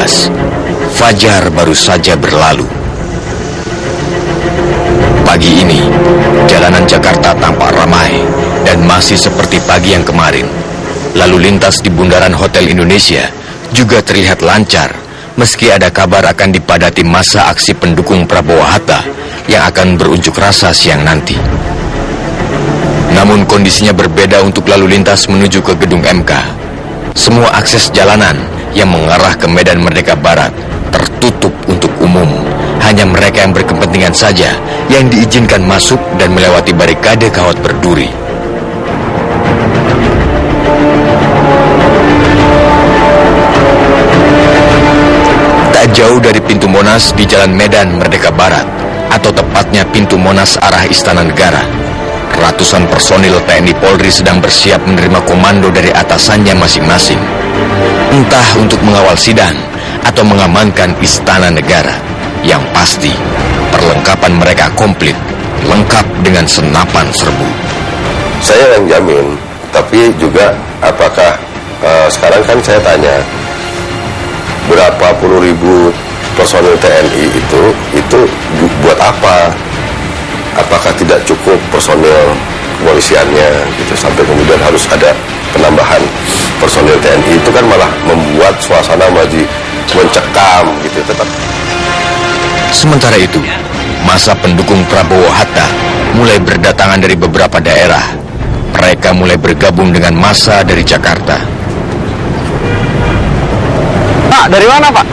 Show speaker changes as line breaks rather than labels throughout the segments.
2013, fajar baru saja berlalu. Pagi ini, jalanan Jakarta tampak ramai dan masih seperti pagi yang kemarin. Lalu lintas di bundaran Hotel Indonesia juga terlihat lancar, meski ada kabar akan dipadati massa aksi pendukung Prabowo Hatta yang akan berunjuk rasa siang nanti. Namun kondisinya berbeda untuk lalu lintas menuju ke gedung MK. Semua akses jalanan yang mengarah ke Medan Merdeka Barat tertutup untuk umum. Hanya mereka yang berkepentingan saja yang diizinkan masuk dan melewati barikade kawat berduri. Tak jauh dari pintu Monas di Jalan Medan Merdeka Barat, atau tepatnya pintu Monas arah Istana Negara, ratusan personil TNI Polri sedang bersiap menerima komando dari atasannya masing-masing. Entah untuk mengawal sidang atau mengamankan Istana Negara. Yang pasti, perlengkapan mereka komplit, lengkap dengan senapan serbu.
Saya yang jamin, tapi juga apakah sekarang kan saya tanya, berapa puluh ribu personil TNI itu buat apa? Apakah tidak cukup personil kepolisiannya gitu, sampai kemudian harus ada penambahan personil TNI? Itu kan malah membuat suasana mencekam gitu.
Sementara itu, massa pendukung Prabowo Hatta mulai berdatangan dari beberapa daerah. Mereka mulai bergabung dengan massa dari Jakarta.
Pak, dari mana Pak?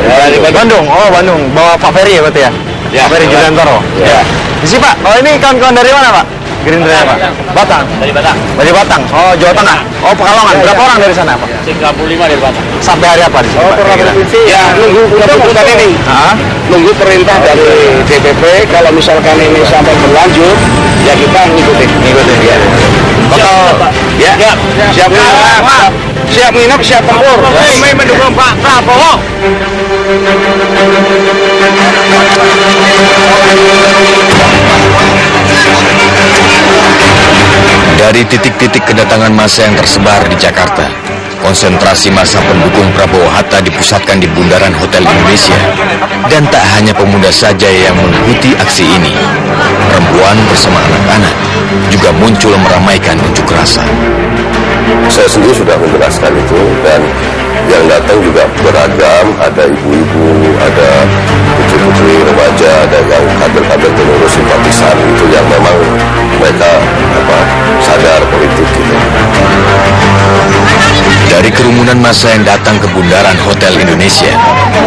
Dari Bandung. Oh, Bandung. Bawa Pak Ferry ya berarti ya? Ya, Pak Ferry Juliantoro. Ya. Di sini Pak, oh ini kawan-kawan dari mana Pak? Gerindra Pak? Batang. Dari Batang. Dari Batang. Oh, Jawa Tengah. Oh, Pekalongan. Berapa orang dari sana Pak? 35 dari Batang. Sampai hari apa di sini? Oh, provinsi. Ya, nunggu keputusan ini. Nunggu perintah dari DPP. Kalau misalkan ini sampai berlanjut, ya kita ngikutin ya. Ya, siap nginep. Siap nginep, siap tempur. Kami mendukung Pak Prabowo.
Dari titik-titik kedatangan massa yang tersebar di Jakarta, konsentrasi massa pendukung Prabowo Hatta dipusatkan di bundaran Hotel Indonesia. Dan tak hanya pemuda saja yang mengikuti aksi ini, perempuan bersama anak-anak juga muncul meramaikan unjuk rasa.
Saya sendiri sudah menjelaskan itu, dan yang datang juga beragam, ada ibu-ibu, ada putri-putri remaja, ada yang kader-kader pengurus simpatisan itu yang memang mereka sadar politik gitu.
Dari kerumunan massa yang datang ke bundaran Hotel Indonesia,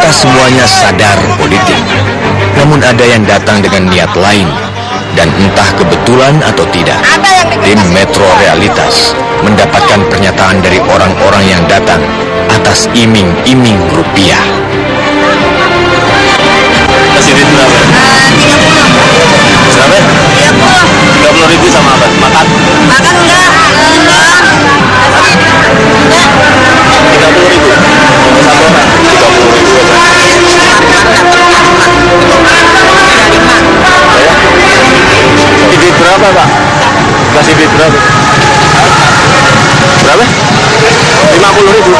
tak semuanya sadar politik. Namun ada yang datang dengan niat lain, dan entah kebetulan atau tidak, tim Metro Realitas mendapatkan pernyataan dari orang-orang yang datang atas iming-iming rupiah.
Kasih duit berapa? 30. Berapa? 30.000 sama apa? Makan? Makan enggak. 30.000. Satu orang. 30.000. Kasih duit berapa Pak? Kasih duit berapa? Berapa? 50.000.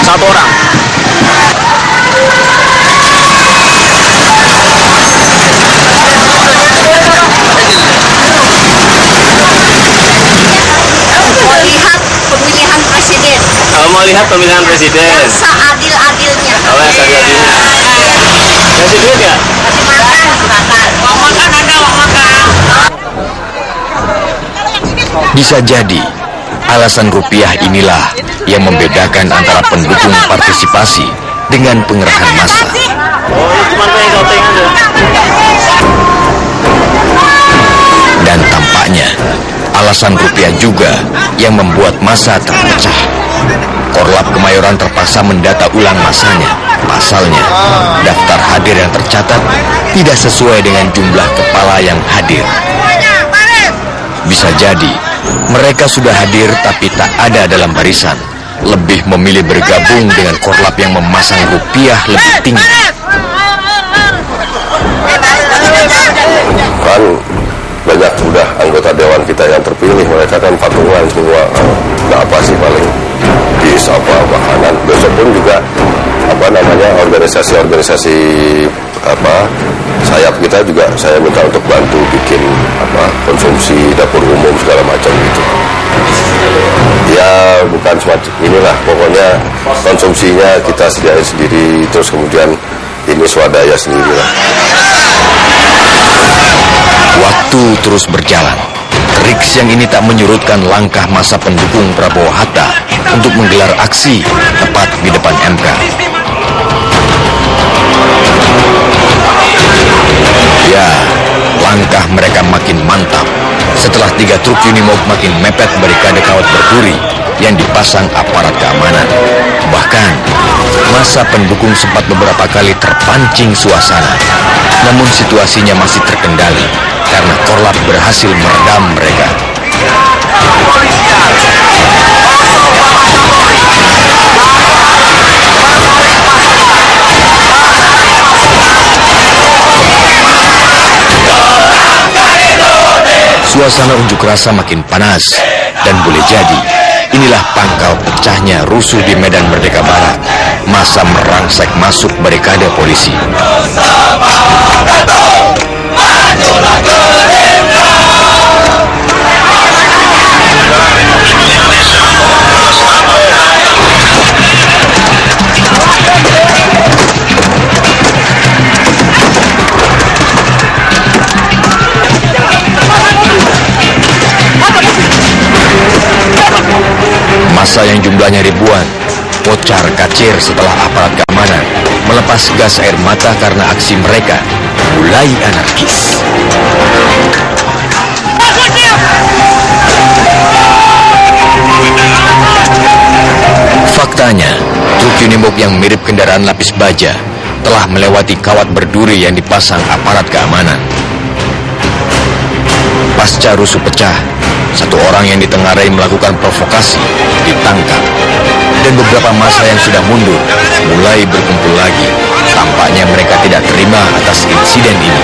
Satu orang. Mau lihat pemilihan presiden yang
seadil-adilnya.
Oh, yang seadil-adilnya. Kasih duit ya?
Kasih makan. Mau makan ada, mau makan.
Bisa jadi alasan rupiah inilah yang membedakan antara pendukung partisipasi dengan pengerahan massa.
Oh, ini cuma pengen shooting aja.
Dan tampaknya alasan rupiah juga yang membuat massa terpecah. Korlap Kemayoran terpaksa mendata ulang massanya. Pasalnya, daftar hadir yang tercatat tidak sesuai dengan jumlah kepala yang hadir. Bisa jadi, mereka sudah hadir tapi tak ada dalam barisan. Lebih memilih bergabung dengan Korlap yang memasang rupiah lebih tinggi.
Kan banyak sudah anggota dewan kita yang terpilih, mereka kan patungan semua. Nggak apa sih, paling disapa makanan. Besok pun juga organisasi sayap kita juga saya minta untuk bantu bikin konsumsi dapur umum segala macam gitu. Ya bukan semacam inilah, pokoknya konsumsinya kita sediain sendiri, terus kemudian ini swadaya sendirilah.
Waktu terus berjalan. Riks yang ini tak menyurutkan langkah masa pendukung Prabowo Hatta untuk menggelar aksi tepat di depan MK. Ya, langkah mereka makin mantap setelah 3 truk Unimog makin mepet barikade kawat berduri yang dipasang aparat keamanan. Bahkan, masa pendukung sempat beberapa kali terpancing suasana. Namun situasinya masih terkendali karena Korlap berhasil meredam mereka. Suasana unjuk rasa makin panas dan boleh jadi inilah pangkal pecahnya rusuh di Medan Merdeka Barat. Masa merangsek masuk barikade polisi. Masa yang jumlahnya ribuan kocar kacir setelah aparat keamanan melepas gas air mata karena aksi mereka mulai anarkis. Faktanya, truk Unimog yang mirip kendaraan lapis baja telah melewati kawat berduri yang dipasang aparat keamanan. Pasca rusuh pecah, 1 orang yang ditengarai melakukan provokasi ditangkap, dan beberapa massa yang sudah mundur mulai berkumpul lagi. Tampaknya mereka tidak terima atas insiden ini.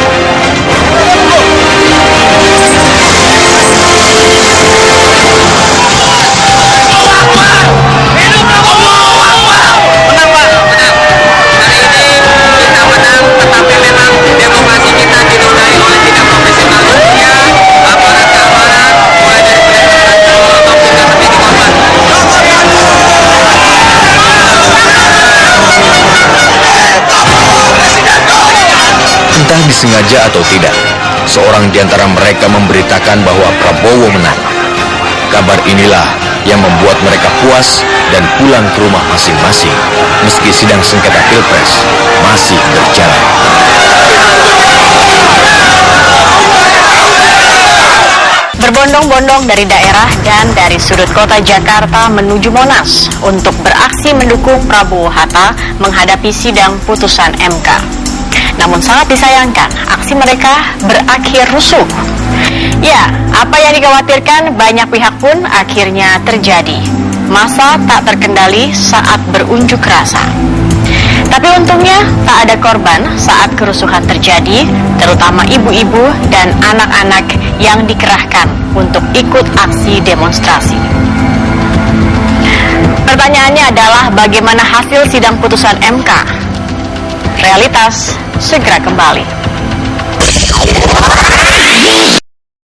Entah disengaja atau tidak, seorang di antara mereka memberitakan bahwa Prabowo menang. Kabar inilah yang membuat mereka puas dan pulang ke rumah masing-masing, meski sidang sengketa Pilpres masih berjalan.
Berbondong-bondong dari daerah dan dari sudut kota Jakarta menuju Monas untuk beraksi mendukung Prabowo Hatta menghadapi sidang putusan MK. Namun sangat disayangkan, aksi mereka berakhir rusuh. Ya, apa yang dikhawatirkan banyak pihak pun akhirnya terjadi. Massa tak terkendali saat berunjuk rasa. Tapi untungnya tak ada korban saat kerusuhan terjadi, terutama ibu-ibu dan anak-anak yang dikerahkan untuk ikut aksi demonstrasi. Pertanyaannya adalah bagaimana hasil sidang putusan MK? Realitas segera kembali.